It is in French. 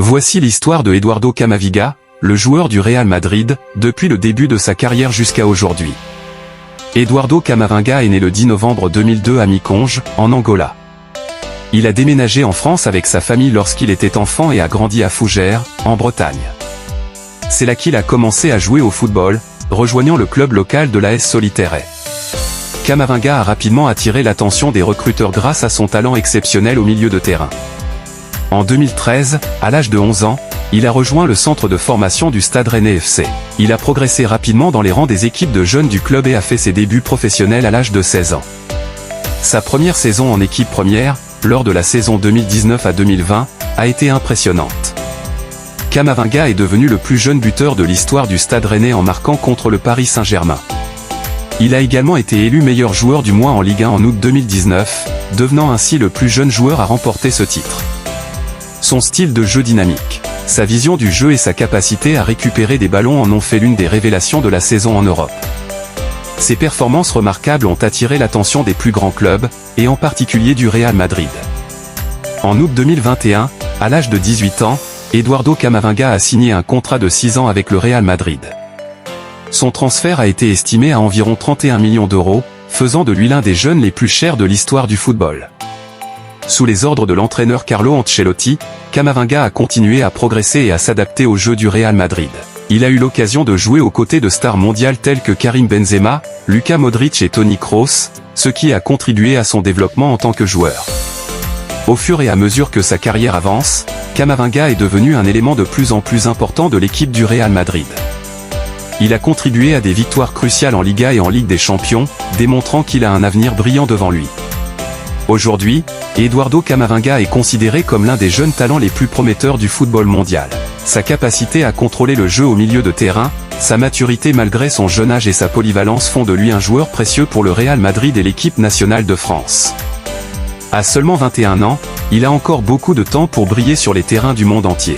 Voici l'histoire de Eduardo Camavinga, le joueur du Real Madrid, depuis le début de sa carrière jusqu'à aujourd'hui. Eduardo Camavinga est né le 10 novembre 2002 à Miconge, en Angola. Il a déménagé en France avec sa famille lorsqu'il était enfant et a grandi à Fougères, en Bretagne. C'est là qu'il a commencé à jouer au football, rejoignant le club local de l'AS Solitaire. Camavinga a rapidement attiré l'attention des recruteurs grâce à son talent exceptionnel au milieu de terrain. En 2013, à l'âge de 11 ans, il a rejoint le centre de formation du Stade Rennais FC. Il a progressé rapidement dans les rangs des équipes de jeunes du club et a fait ses débuts professionnels à l'âge de 16 ans. Sa première saison en équipe première, lors de la saison 2019 à 2020, a été impressionnante. Camavinga est devenu le plus jeune buteur de l'histoire du Stade Rennais en marquant contre le Paris Saint-Germain. Il a également été élu meilleur joueur du mois en Ligue 1 en août 2019, devenant ainsi le plus jeune joueur à remporter ce titre. Son style de jeu dynamique, sa vision du jeu et sa capacité à récupérer des ballons en ont fait l'une des révélations de la saison en Europe. Ses performances remarquables ont attiré l'attention des plus grands clubs, et en particulier du Real Madrid. En août 2021, à l'âge de 18 ans, Eduardo Camavinga a signé un contrat de 6 ans avec le Real Madrid. Son transfert a été estimé à environ 31 millions d'euros, faisant de lui l'un des jeunes les plus chers de l'histoire du football. Sous les ordres de l'entraîneur Carlo Ancelotti, Camavinga a continué à progresser et à s'adapter au jeu du Real Madrid. Il a eu l'occasion de jouer aux côtés de stars mondiales telles que Karim Benzema, Luka Modric et Toni Kroos, ce qui a contribué à son développement en tant que joueur. Au fur et à mesure que sa carrière avance, Camavinga est devenu un élément de plus en plus important de l'équipe du Real Madrid. Il a contribué à des victoires cruciales en Liga et en Ligue des Champions, démontrant qu'il a un avenir brillant devant lui. Aujourd'hui, Eduardo Camavinga est considéré comme l'un des jeunes talents les plus prometteurs du football mondial. Sa capacité à contrôler le jeu au milieu de terrain, sa maturité malgré son jeune âge et sa polyvalence font de lui un joueur précieux pour le Real Madrid et l'équipe nationale de France. À seulement 21 ans, il a encore beaucoup de temps pour briller sur les terrains du monde entier.